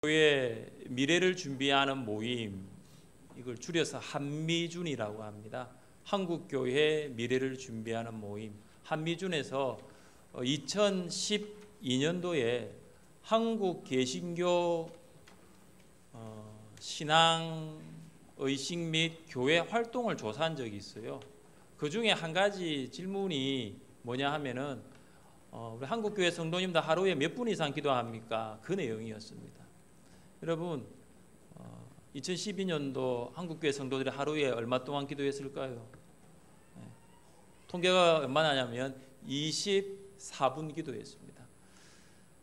교회 미래를 준비하는 모임, 이걸 줄여서 한미준이라고 합니다. 한국교회 미래를 준비하는 모임, 한미준에서 2012년도에 한국 개신교 신앙, 의식 및 교회 활동을 조사한 적이 있어요. 그 중에 한 가지 질문이 뭐냐 하면은 우리 한국교회 성도님들 하루에 몇 분 이상 기도합니까? 그 내용이었습니다. 여러분, 2012년도 한국교회 성도들이 하루에 얼마 동안 기도했을까요? 통계가 얼마나냐면 24분 기도했습니다.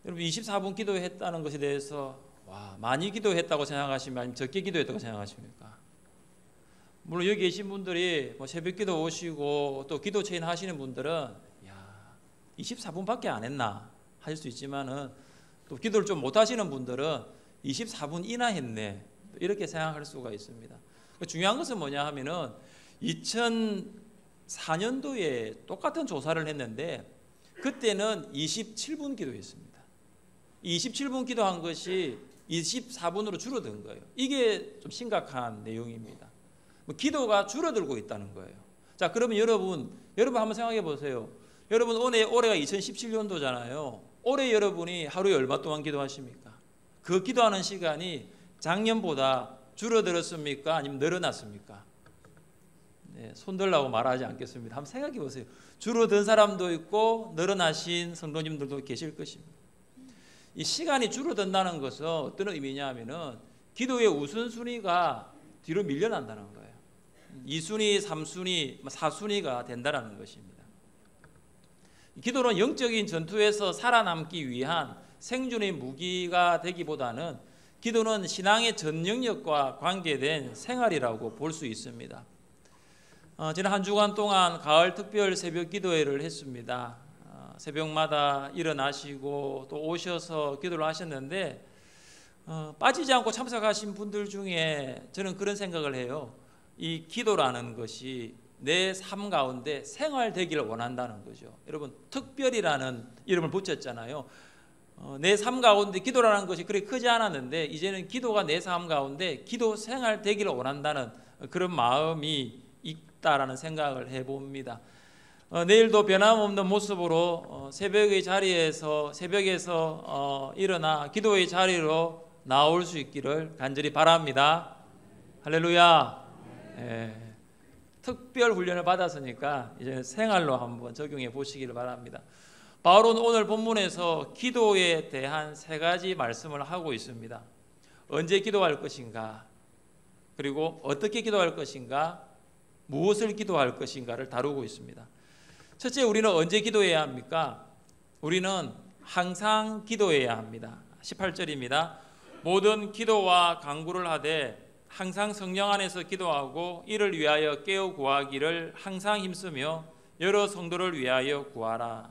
여러분, 24분 기도했다는 것에 대해서 많이 기도했다고 생각하시면, 아니면 적게 기도했다고 생각하십니까? 물론 여기 계신 분들이 새벽 기도 오시고 또 기도 체인 하시는 분들은 24분밖에 안 했나 하실 수 있지만은, 또 기도를 좀 못 하시는 분들은 24분 이나 했네, 이렇게 생각할 수가 있습니다. 중요한 것은 뭐냐 하면은 2004년도에 똑같은 조사를 했는데 그때는 27분 기도했습니다. 27분 기도한 것이 24분으로 줄어든 거예요. 이게 좀 심각한 내용입니다. 기도가 줄어들고 있다는 거예요. 자, 그러면 여러분 한번 생각해 보세요. 여러분, 올해가 2017년도잖아요. 올해 여러분이 하루에 얼마 동안 기도하십니까? 그 기도하는 시간이 작년보다 줄어들었습니까? 아니면 늘어났습니까? 네, 손들라고 말하지 않겠습니다. 한번 생각해 보세요. 줄어든 사람도 있고 늘어나신 성도님들도 계실 것입니다. 이 시간이 줄어든다는 것은 어떤 의미냐 하면은 기도의 우선순위가 뒤로 밀려난다는 거예요. 2순위, 3순위, 4순위가 된다는 것입니다. 기도는 영적인 전투에서 살아남기 위한 생존의 무기가 되기보다는 기도는 신앙의 전 영역과 관계된 생활이라고 볼 수 있습니다. 지난 한 주간 동안 가을 특별 새벽 기도회를 했습니다. 새벽마다 일어나시고 또 오셔서 기도를 하셨는데, 빠지지 않고 참석하신 분들 중에 저는 그런 생각을 해요. 이 기도라는 것이 내 삶 가운데 생활되기를 원한다는 거죠. 여러분, 특별이라는 이름을 붙였잖아요. 내 삶 가운데 기도라는 것이 그렇게 크지 않았는데 이제는 기도가 내 삶 가운데 기도 생활되기를 원한다는 그런 마음이 있다라는 생각을 해봅니다. 내일도 변함없는 모습으로 새벽에서 일어나 기도의 자리로 나올 수 있기를 간절히 바랍니다. 할렐루야. 특별 훈련을 받았으니까 이제 생활로 한번 적용해 보시기를 바랍니다. 바울은 오늘 본문에서 기도에 대한 3가지 말씀을 하고 있습니다. 언제 기도할 것인가, 그리고 어떻게 기도할 것인가, 무엇을 기도할 것인가를 다루고 있습니다. 첫째, 우리는 언제 기도해야 합니까? 우리는 항상 기도해야 합니다. 18절입니다. 모든 기도와 간구를 하되 항상 성령 안에서 기도하고 이를 위하여 깨어 구하기를 항상 힘쓰며 여러 성도를 위하여 구하라.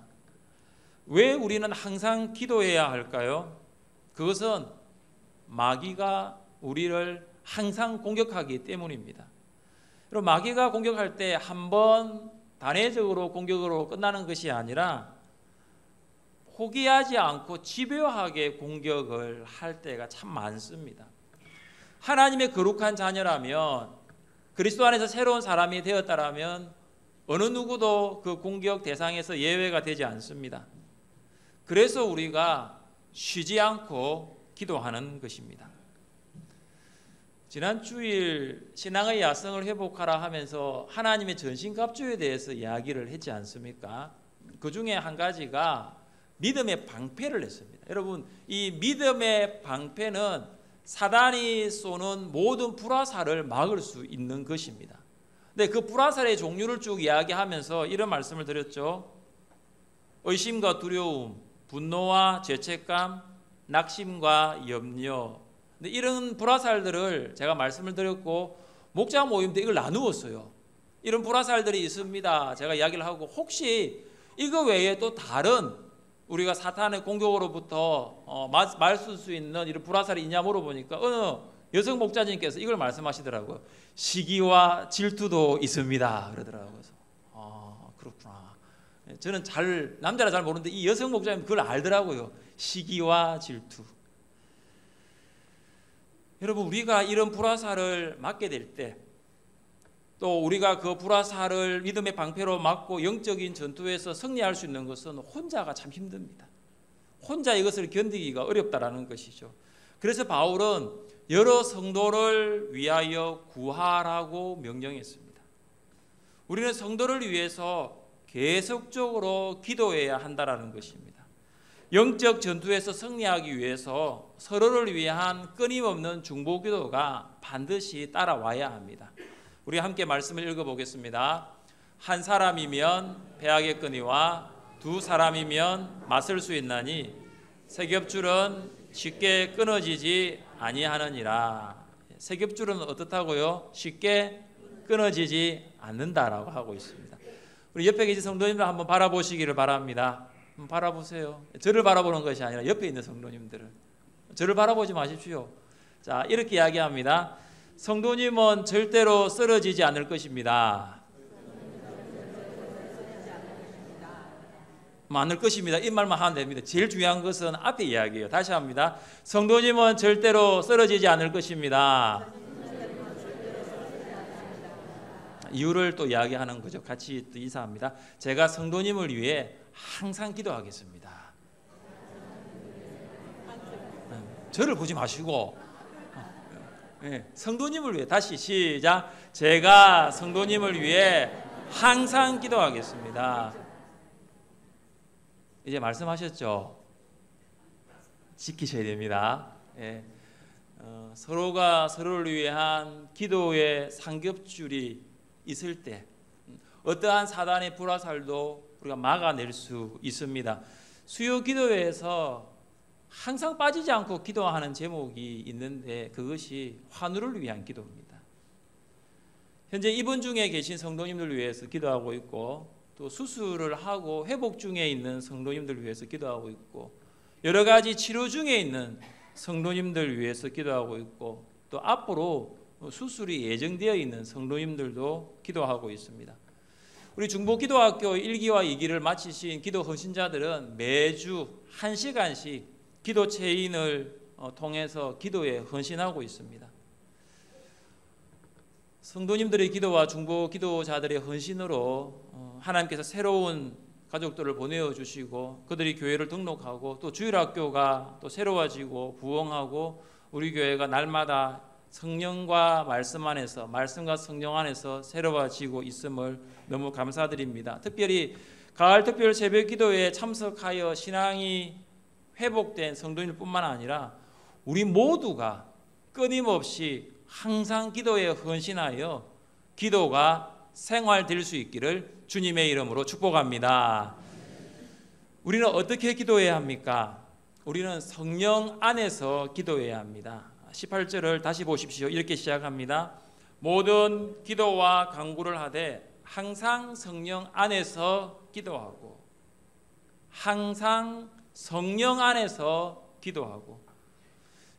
왜 우리는 항상 기도해야 할까요? 그것은 마귀가 우리를 항상 공격하기 때문입니다. 그리고 마귀가 공격할 때 한 번 단회적으로 공격으로 끝나는 것이 아니라 포기하지 않고 집요하게 공격을 할 때가 참 많습니다. 하나님의 거룩한 자녀라면, 그리스도 안에서 새로운 사람이 되었다라면 어느 누구도 그 공격 대상에서 예외가 되지 않습니다. 그래서 우리가 쉬지 않고 기도하는 것입니다. 지난 주일 신앙의 야성을 회복하라 하면서 하나님의 전신갑주에 대해서 이야기를 했지 않습니까? 그 중에 한 가지가 믿음의 방패를 했습니다. 여러분, 이 믿음의 방패는 사단이 쏘는 모든 불화살을 막을 수 있는 것입니다. 근데 그 불화살의 종류를 쭉 이야기하면서 이런 말씀을 드렸죠. 의심과 두려움, 분노와 죄책감, 낙심과 염려. 근데 이런 불화살들을 제가 말씀을 드렸고, 목자 모임 때 이걸 나누었어요. 이런 불화살들이 있습니다. 제가 이야기를 하고, 혹시 이거 외에 또 다른 우리가 사탄의 공격으로부터 맞설 수 있는 이런 불화살이 있냐 물어보니까 어느 여성 목자님께서 이걸 말씀하시더라고요. 시기와 질투도 있습니다, 그러더라고요. 그래서 그렇구나. 저는 남자라 잘 모르는데 이 여성 목자님 그걸 알더라고요. 시기와 질투. 여러분, 우리가 이런 불화살을 맞게 될 때, 또 우리가 그 불화살을 믿음의 방패로 맞고 영적인 전투에서 승리할 수 있는 것은 혼자가 참 힘듭니다. 혼자 이것을 견디기가 어렵다라는 것이죠. 그래서 바울은 여러 성도를 위하여 구하라고 명령했습니다. 우리는 성도를 위해서 계속적으로 기도해야 한다라는 것입니다. 영적 전투에서 승리하기 위해서 서로를 위한 끊임없는 중보기도가 반드시 따라와야 합니다. 우리 함께 말씀을 읽어보겠습니다. 한 사람이면 배악의 끈이와 두 사람이면 맞설 수 있나니 세 겹줄은 쉽게 끊어지지 아니하느니라. 세 겹줄은 어떻다고요? 쉽게 끊어지지 않는다라고 하고 있습니다. 우리 옆에 계신 성도님들 한번 바라보시기를 바랍니다. 한번 바라보세요. 저를 바라보는 것이 아니라 옆에 있는 성도님들을. 저를 바라보지 마십시오. 자, 이렇게 이야기합니다. 성도님은 절대로 쓰러지지 않을 것입니다. 않을 것입니다. 이 말만 하면 됩니다. 제일 중요한 것은 앞에 이야기예요. 다시 합니다. 성도님은 절대로 쓰러지지 않을 것입니다. 이유를 또 이야기하는 거죠. 같이 또 인사합니다. 제가 성도님을 위해 항상 기도하겠습니다. 저를 보지 마시고 성도님을 위해, 다시 시작. 제가 성도님을 위해 항상 기도하겠습니다. 이제 말씀하셨죠? 지키셔야 됩니다. 서로가 서로를 위한 기도의 삼겹줄이 있을 때 어떠한 사단의 불화살도 우리가 막아낼 수 있습니다. 수요 기도회에서 항상 빠지지 않고 기도하는 제목이 있는데 그것이 환우를 위한 기도입니다. 현재 입원 중에 계신 성도님들 위해서 기도하고 있고, 또 수술을 하고 회복 중에 있는 성도님들 위해서 기도하고 있고, 여러 가지 치료 중에 있는 성도님들 위해서 기도하고 있고, 또 앞으로 수술이 예정되어 있는 성도님들도 기도하고 있습니다. 우리 중보기도학교 1기와 2기를 마치신 기도 헌신자들은 매주 1시간씩 기도 체인을 통해서 기도에 헌신하고 있습니다. 성도님들의 기도와 중보기도자들의 헌신으로 하나님께서 새로운 가족들을 보내주시고 그들이 교회를 등록하고 또 주일학교가 또 새로워지고 부흥하고 우리 교회가 날마다 성령과 말씀 안에서, 말씀과 성령 안에서 새로워지고 있음을 너무 감사드립니다. 특별히 가을 특별 새벽 기도에 참석하여 신앙이 회복된 성도님들 뿐만 아니라 우리 모두가 끊임없이 항상 기도에 헌신하여 기도가 생활될 수 있기를 주님의 이름으로 축복합니다. 우리는 어떻게 기도해야 합니까? 우리는 성령 안에서 기도해야 합니다. 18절을 다시 보십시오. 이렇게 시작합니다. 모든 기도와 간구를 하되 항상 성령 안에서 기도하고, 항상 성령 안에서 기도하고.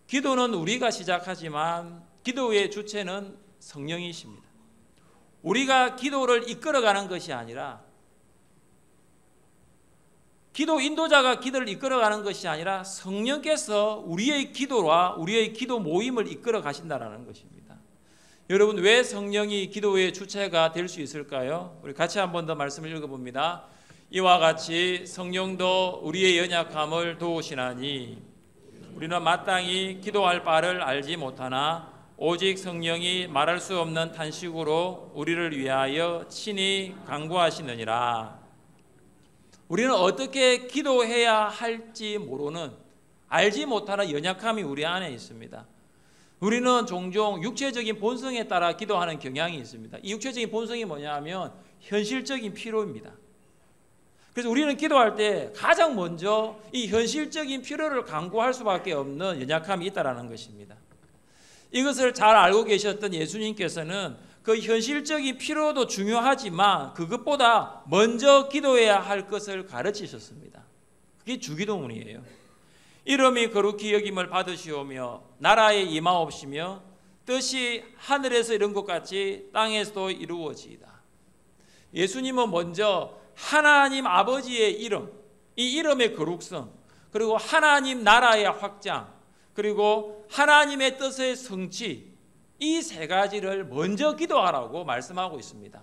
기도는 우리가 시작하지만 기도의 주체는 성령이십니다. 우리가 기도를 이끌어가는 것이 아니라, 기도 인도자가 기도를 이끌어가는 것이 아니라 성령께서 우리의 기도와 우리의 기도 모임을 이끌어 가신다는 것입니다. 여러분, 왜 성령이 기도의 주체가 될 수 있을까요? 우리 같이 한 번 더 말씀을 읽어봅니다. 이와 같이 성령도 우리의 연약함을 도우시나니 우리는 마땅히 기도할 바를 알지 못하나 오직 성령이 말할 수 없는 탄식으로 우리를 위하여 친히 간구하시느니라. 우리는 어떻게 기도해야 할지 모르는, 알지 못하는 연약함이 우리 안에 있습니다. 우리는 종종 육체적인 본성에 따라 기도하는 경향이 있습니다. 이 육체적인 본성이 뭐냐면 현실적인 필요입니다. 그래서 우리는 기도할 때 가장 먼저 이 현실적인 필요를 간구할 수밖에 없는 연약함이 있다는 것입니다. 이것을 잘 알고 계셨던 예수님께서는 그 현실적인 필요도 중요하지만 그것보다 먼저 기도해야 할 것을 가르치셨습니다. 그게 주기도문이에요. 이름이 거룩히 여김을 받으시오며 나라에 임하옵시며 뜻이 하늘에서 이룬 것 같이 땅에서도 이루어지이다. 예수님은 먼저 하나님 아버지의 이름, 이 이름의 거룩성, 그리고 하나님 나라의 확장, 그리고 하나님의 뜻의 성취, 이 세 가지를 먼저 기도하라고 말씀하고 있습니다.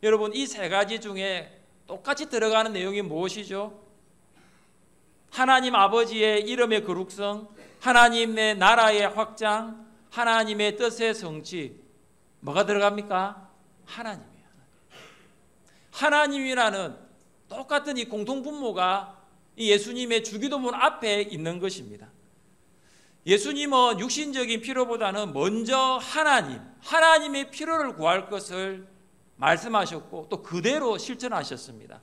여러분, 이 세 가지 중에 똑같이 들어가는 내용이 무엇이죠? 하나님 아버지의 이름의 거룩성, 하나님의 나라의 확장, 하나님의 뜻의 성취. 뭐가 들어갑니까? 하나님이에요. 하나님이라는 똑같은 이 공통분모가 이 예수님의 주기도문 앞에 있는 것입니다. 예수님은 육신적인 필요보다는 먼저 하나님의 필요를 구할 것을 말씀하셨고 또 그대로 실천하셨습니다.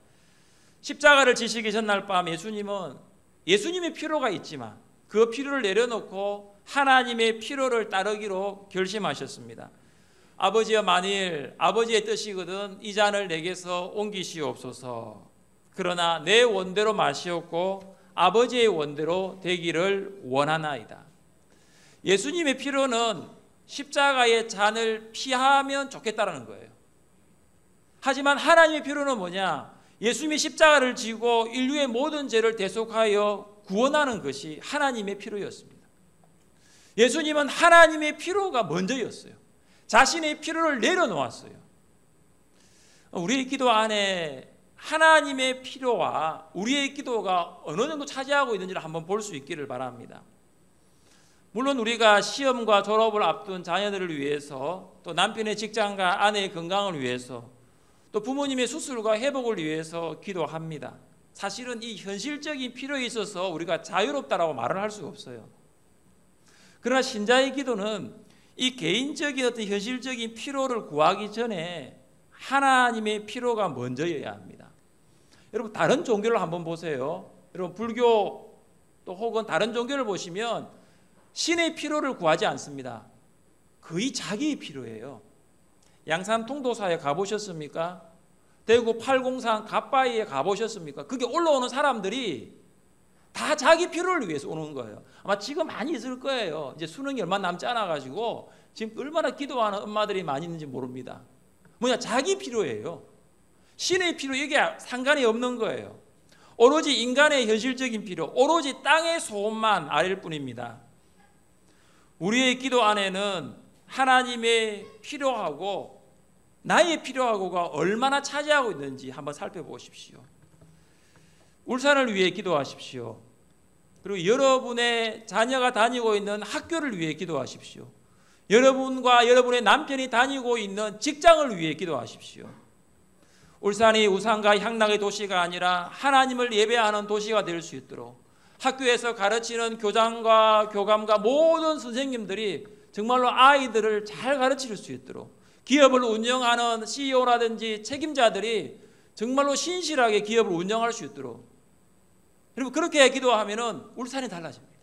십자가를 지시기 전날 밤 예수님의 필요가 있지만 그 필요를 내려놓고 하나님의 필요를 따르기로 결심하셨습니다. 아버지여, 만일 아버지의 뜻이거든 이 잔을 내게서 옮기시옵소서. 그러나 내 원대로 마시옵고 아버지의 원대로 되기를 원하나이다. 예수님의 필요는 십자가의 잔을 피하면 좋겠다라는 거예요. 하지만 하나님의 필요는 뭐냐? 예수님이 십자가를 지고 인류의 모든 죄를 대속하여 구원하는 것이 하나님의 필요였습니다. 예수님은 하나님의 필요가 먼저였어요. 자신의 필요를 내려놓았어요. 우리의 기도 안에 하나님의 필요와 우리의 기도가 어느 정도 차지하고 있는지를 한번 볼 수 있기를 바랍니다. 물론 우리가 시험과 졸업을 앞둔 자녀들을 위해서, 또 남편의 직장과 아내의 건강을 위해서, 또 부모님의 수술과 회복을 위해서 기도합니다. 사실은 이 현실적인 필요에 있어서 우리가 자유롭다라고 말을 할 수가 없어요. 그러나 신자의 기도는 이 개인적인 어떤 현실적인 필요를 구하기 전에 하나님의 필요가 먼저여야 합니다. 여러분, 다른 종교를 한번 보세요. 여러분, 불교 또 혹은 다른 종교를 보시면 신의 필요를 구하지 않습니다. 거의 자기의 필요예요. 양산 통도사에 가보셨습니까? 대구 803 갓바위에 가보셨습니까? 그게 올라오는 사람들이 다 자기 필요를 위해서 오는 거예요. 아마 지금 많이 있을 거예요. 이제 수능이 얼마 남지 않아 가지고 지금 얼마나 기도하는 엄마들이 많이 있는지 모릅니다. 뭐냐, 자기 필요예요. 신의 필요, 이게 상관이 없는 거예요. 오로지 인간의 현실적인 필요, 오로지 땅의 소원만 아릴 뿐입니다. 우리의 기도 안에는 하나님의 필요하고 나의 필요하고가 얼마나 차지하고 있는지 한번 살펴보십시오. 울산을 위해 기도하십시오. 그리고 여러분의 자녀가 다니고 있는 학교를 위해 기도하십시오. 여러분과 여러분의 남편이 다니고 있는 직장을 위해 기도하십시오. 울산이 우상과 향락의 도시가 아니라 하나님을 예배하는 도시가 될 수 있도록, 학교에서 가르치는 교장과 교감과 모든 선생님들이 정말로 아이들을 잘 가르칠 수 있도록, 기업을 운영하는 CEO라든지 책임자들이 정말로 신실하게 기업을 운영할 수 있도록, 여러분, 그렇게 기도하면은 울산이 달라집니다.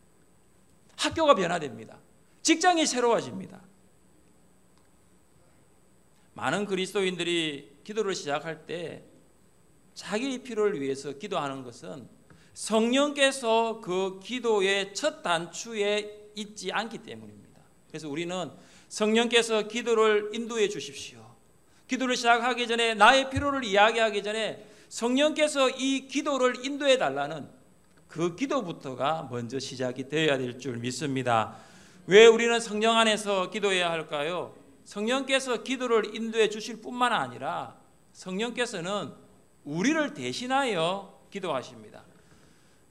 학교가 변화됩니다. 직장이 새로워집니다. 많은 그리스도인들이 기도를 시작할 때 자기 필요를 위해서 기도하는 것은 성령께서 그 기도의 첫 단추에 있지 않기 때문입니다. 그래서 우리는 성령께서 기도를 인도해 주십시오. 기도를 시작하기 전에, 나의 필요를 이야기하기 전에 성령께서 이 기도를 인도해 달라는 그 기도부터가 먼저 시작이 되어야 될 줄 믿습니다. 왜 우리는 성령 안에서 기도해야 할까요? 성령께서 기도를 인도해 주실 뿐만 아니라 성령께서는 우리를 대신하여 기도하십니다.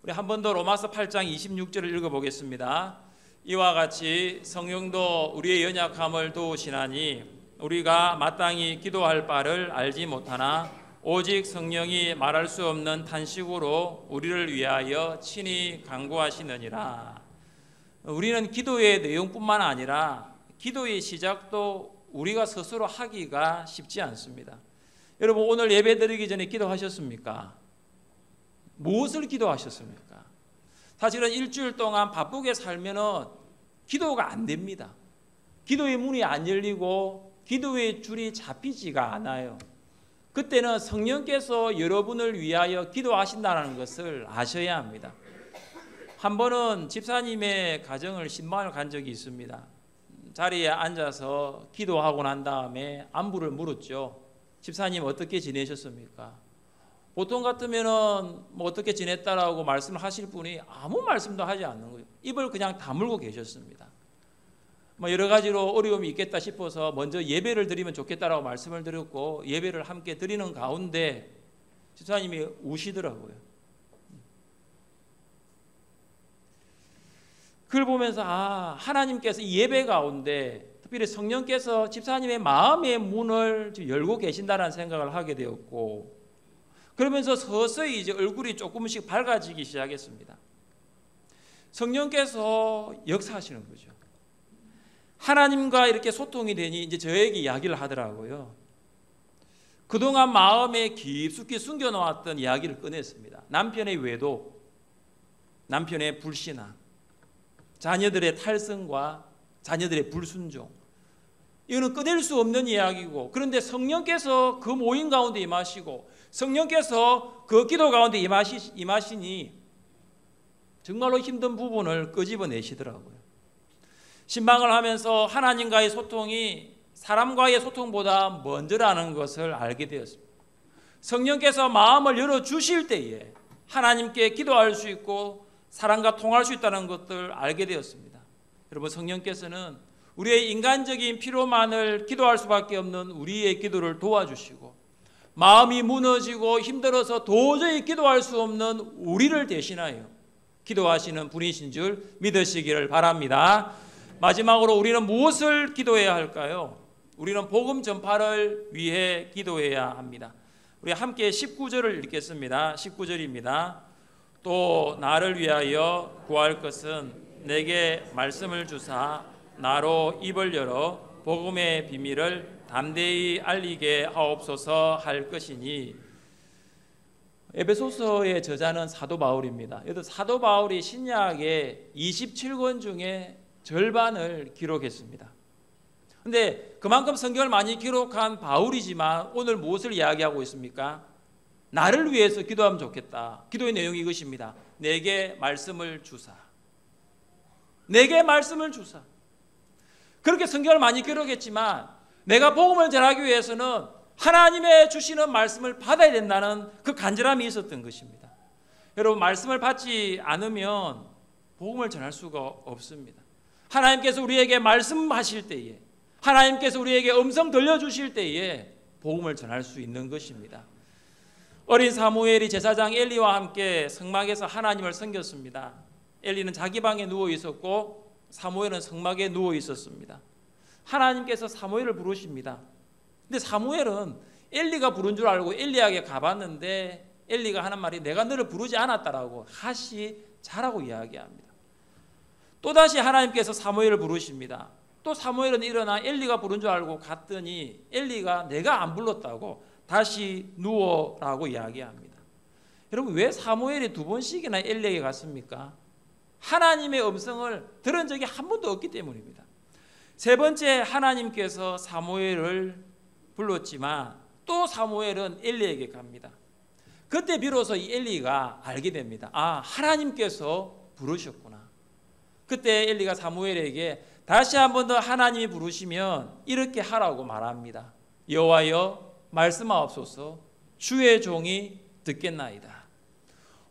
우리 한 번 더 로마서 8장 26절을 읽어보겠습니다. 이와 같이 성령도 우리의 연약함을 도우시나니 우리가 마땅히 기도할 바를 알지 못하나 오직 성령이 말할 수 없는 탄식으로 우리를 위하여 친히 간구하시느니라. 우리는 기도의 내용뿐만 아니라 기도의 시작도 우리가 스스로 하기가 쉽지 않습니다. 여러분, 오늘 예배 드리기 전에 기도하셨습니까? 무엇을 기도하셨습니까? 사실은 일주일 동안 바쁘게 살면은 기도가 안 됩니다. 기도의 문이 안 열리고 기도의 줄이 잡히지가 않아요. 그때는 성령께서 여러분을 위하여 기도하신다는 것을 아셔야 합니다. 한 번은 집사님의 가정을 신방을 간 적이 있습니다. 자리에 앉아서 기도하고 난 다음에 안부를 물었죠. 집사님 어떻게 지내셨습니까? 보통 같으면은 뭐 어떻게 지냈다라고 말씀을 하실 분이 아무 말씀도 하지 않는 거예요. 입을 그냥 다물고 계셨습니다. 뭐 여러 가지로 어려움이 있겠다 싶어서 먼저 예배를 드리면 좋겠다라고 말씀을 드렸고 예배를 함께 드리는 가운데 집사님이 우시더라고요. 그걸 보면서 하나님께서 이 예배 가운데 특별히 성령께서 집사님의 마음의 문을 열고 계신다는 생각을 하게 되었고, 그러면서 서서히 이제 얼굴이 조금씩 밝아지기 시작했습니다. 성령께서 역사하시는 거죠. 하나님과 이렇게 소통이 되니 이제 저에게 이야기를 하더라고요. 그동안 마음에 깊숙이 숨겨놓았던 이야기를 꺼냈습니다. 남편의 외도, 남편의 불신앙, 자녀들의 탈선과 자녀들의 불순종, 이거는 꺼낼 수 없는 이야기고, 그런데 성령께서 그 모임 가운데 임하시고 성령께서 그 기도 가운데 임하시니 정말로 힘든 부분을 끄집어내시더라고요. 신방을 하면서 하나님과의 소통이 사람과의 소통보다 먼저라는 것을 알게 되었습니다. 성령께서 마음을 열어주실 때에 하나님께 기도할 수 있고 사람과 통할 수 있다는 것을 알게 되었습니다. 여러분, 성령께서는 우리의 인간적인 필요만을 기도할 수밖에 없는 우리의 기도를 도와주시고, 마음이 무너지고 힘들어서 도저히 기도할 수 없는 우리를 대신하여 기도하시는 분이신 줄 믿으시기를 바랍니다. 마지막으로 우리는 무엇을 기도해야 할까요? 우리는 복음 전파를 위해 기도해야 합니다. 우리 함께 19절을 읽겠습니다. 19절입니다. 또 나를 위하여 구할 것은 내게 말씀을 주사 나로 입을 열어 복음의 비밀을 담대히 알리게 하옵소서 할 것이니. 에베소서의 저자는 사도 바울입니다. 여기서 사도 바울이 신약의 27권 중에 절반을 기록했습니다. 그런데 그만큼 성경을 많이 기록한 바울이지만 오늘 무엇을 이야기하고 있습니까? 나를 위해서 기도하면 좋겠다. 기도의 내용이 이것입니다. 내게 말씀을 주사. 내게 말씀을 주사. 그렇게 성경을 많이 기록했지만 내가 복음을 전하기 위해서는 하나님의 주시는 말씀을 받아야 된다는 그 간절함이 있었던 것입니다. 여러분, 말씀을 받지 않으면 복음을 전할 수가 없습니다. 하나님께서 우리에게 말씀하실 때에, 하나님께서 우리에게 음성 들려주실 때에 복음을 전할 수 있는 것입니다. 어린 사무엘이 제사장 엘리와 함께 성막에서 하나님을 섬겼습니다. 엘리는 자기 방에 누워 있었고 사무엘은 성막에 누워 있었습니다. 하나님께서 사무엘을 부르십니다. 근데 사무엘은 엘리가 부른 줄 알고 엘리에게 가봤는데 엘리가 하는 말이 내가 너를 부르지 않았다라고 하시 자라고 이야기합니다. 또다시 하나님께서 사무엘을 부르십니다. 또 사무엘은 일어나 엘리가 부른 줄 알고 갔더니 엘리가 내가 안 불렀다고 다시 누워라고 이야기합니다. 여러분, 왜 사무엘이 두 번씩이나 엘리에게 갔습니까? 하나님의 음성을 들은 적이 한 번도 없기 때문입니다. 세 번째, 하나님께서 사무엘을 불렀지만 또 사무엘은 엘리에게 갑니다. 그때 비로소 이 엘리가 알게 됩니다. 하나님께서 부르셨구나. 그때 엘리가 사무엘에게 다시 한 번 더 하나님이 부르시면 이렇게 하라고 말합니다. 여호와여, 말씀하옵소서. 주의 종이 듣겠나이다.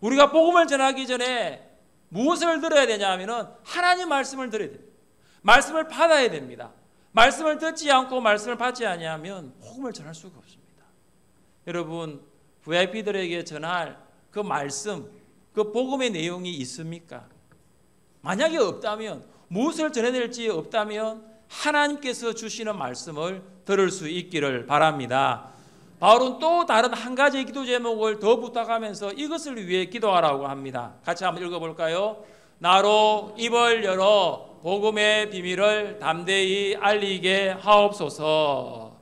우리가 복음을 전하기 전에 무엇을 들어야 되냐 하면은 하나님 말씀을 들어야 됩니다. 말씀을 받아야 됩니다. 말씀을 듣지 않고 말씀을 받지 아니하면 복음을 전할 수가 없습니다. 여러분, VIP들에게 전할 그 말씀, 그 복음의 내용이 있습니까? 만약에 없다면, 무엇을 전해야 될지 없다면 하나님께서 주시는 말씀을 들을 수 있기를 바랍니다. 바울은 또 다른 한 가지 기도 제목을 더 부탁하면서 이것을 위해 기도하라고 합니다. 같이 한번 읽어볼까요? 나로 입을 열어 복음의 비밀을 담대히 알리게 하옵소서.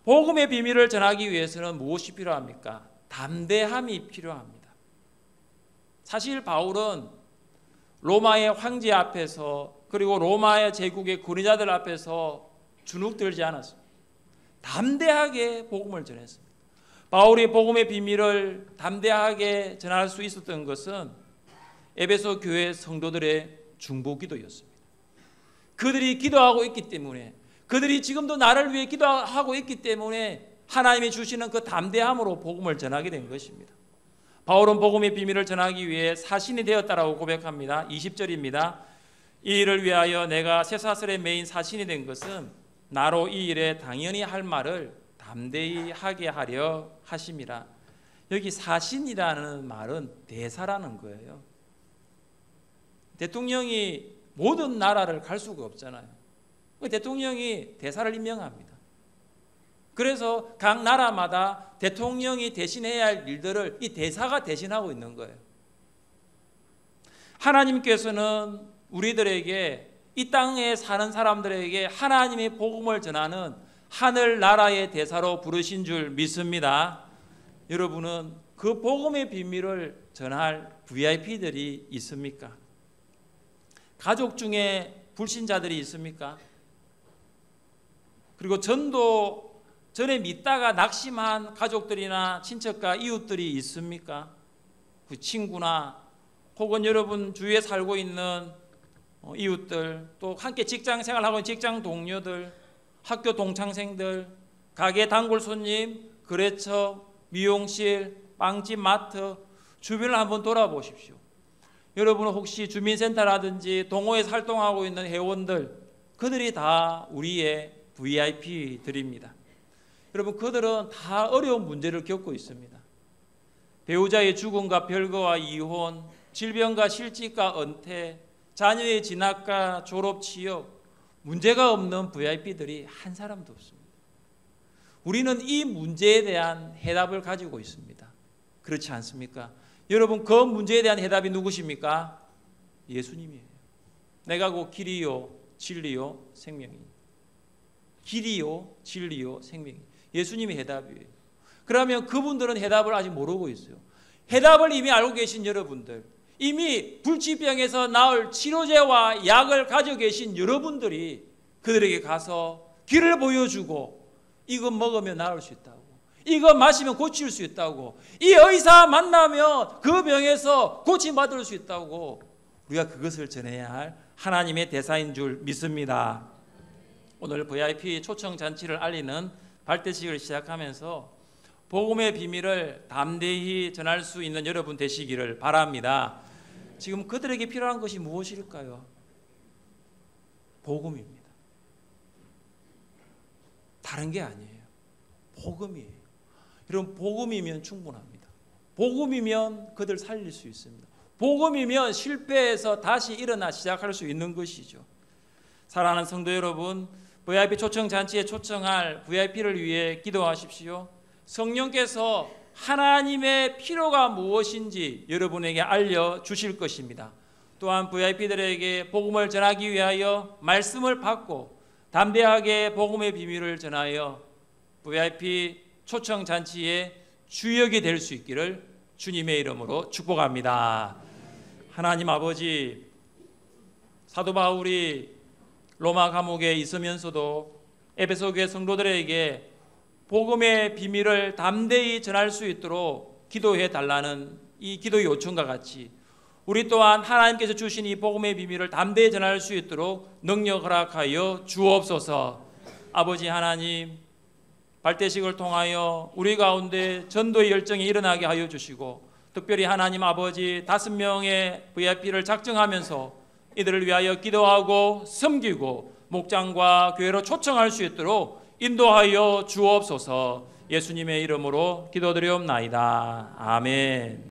복음의 비밀을 전하기 위해서는 무엇이 필요합니까? 담대함이 필요합니다. 사실 바울은 로마의 황제 앞에서, 그리고 로마의 제국의 권위자들 앞에서 주눅들지 않았습니다. 담대하게 복음을 전했습니다. 바울이 복음의 비밀을 담대하게 전할 수 있었던 것은 에베소 교회 성도들의 중보기도였습니다. 그들이 기도하고 있기 때문에, 그들이 지금도 나를 위해 기도하고 있기 때문에 하나님이 주시는 그 담대함으로 복음을 전하게 된 것입니다. 바울은 복음의 비밀을 전하기 위해 사신이 되었다라고 고백합니다. 20절입니다. 이 일을 위하여 내가 쇠사슬에 매인 사신이 된 것은 나로 이 일에 당연히 할 말을 담대히 하게 하려 하심이라. 여기 사신이라는 말은 대사라는 거예요. 대통령이 모든 나라를 갈 수가 없잖아요. 대통령이 대사를 임명합니다. 그래서 각 나라마다 대통령이 대신해야 할 일들을 이 대사가 대신하고 있는 거예요. 하나님께서는 우리들에게, 이 땅에 사는 사람들에게 하나님의 복음을 전하는 하늘나라의 대사로 부르신 줄 믿습니다. 여러분은 그 복음의 비밀을 전할 VIP들이 있습니까? 가족 중에 불신자들이 있습니까? 그리고 전도 전에 믿다가 낙심한 가족들이나 친척과 이웃들이 있습니까? 그 친구나 혹은 여러분 주위에 살고 있는 이웃들, 또 함께 직장 생활하고 있는 직장 동료들, 학교 동창생들, 가게 단골 손님, 거래처, 미용실, 빵집, 마트 주변을 한번 돌아보십시오. 여러분은 혹시 주민센터라든지 동호회에서 활동하고 있는 회원들, 그들이 다 우리의 VIP들입니다. 여러분, 그들은 다 어려운 문제를 겪고 있습니다. 배우자의 죽음과 별거와 이혼, 질병과 실직과 은퇴, 자녀의 진학과 졸업, 취업, 문제가 없는 VIP들이 한 사람도 없습니다. 우리는 이 문제에 대한 해답을 가지고 있습니다. 그렇지 않습니까? 여러분, 그 문제에 대한 해답이 누구십니까? 예수님이에요. 내가 곧 길이요 진리요 생명이니. 길이요 진리요 생명이니. 예수님이 해답이에요. 그러면 그분들은 해답을 아직 모르고 있어요. 해답을 이미 알고 계신 여러분들, 이미 불치병에서 나을 치료제와 약을 가지고 계신 여러분들이 그들에게 가서 길을 보여주고, 이거 먹으면 나을 수 있다고, 이거 마시면 고칠 수 있다고, 이 의사 만나면 그 병에서 고침받을 수 있다고, 우리가 그것을 전해야 할 하나님의 대사인 줄 믿습니다. 오늘 VIP 초청 잔치를 알리는 발대식을 시작하면서 복음의 비밀을 담대히 전할 수 있는 여러분 되시기를 바랍니다. 지금 그들에게 필요한 것이 무엇일까요? 복음입니다. 다른 게 아니에요. 복음이에요. 여러분, 복음이면 충분합니다. 복음이면 그들 살릴 수 있습니다. 복음이면 실패해서 다시 일어나 시작할 수 있는 것이죠. 사랑하는 성도 여러분, VIP 초청 잔치에 초청할 VIP를 위해 기도하십시오. 성령께서 하나님의 필요가 무엇인지 여러분에게 알려주실 것입니다. 또한 VIP들에게 복음을 전하기 위하여 말씀을 받고 담대하게 복음의 비밀을 전하여 VIP 초청 잔치의 주역이 될 수 있기를 주님의 이름으로 축복합니다. 하나님 아버지, 사도 바울이 로마 감옥에 있으면서도 에베소 교회 성도들에게 복음의 비밀을 담대히 전할 수 있도록 기도해 달라는 이 기도 요청과 같이 우리 또한 하나님께서 주신 이 복음의 비밀을 담대히 전할 수 있도록 능력 허락하여 주옵소서. 아버지 하나님, 발대식을 통하여 우리 가운데 전도의 열정이 일어나게 하여 주시고, 특별히 하나님 아버지 5명의 VIP를 작정하면서 이들을 위하여 기도하고 섬기고 목장과 교회로 초청할 수 있도록 인도하여 주옵소서. 예수님의 이름으로 기도드리옵나이다. 아멘.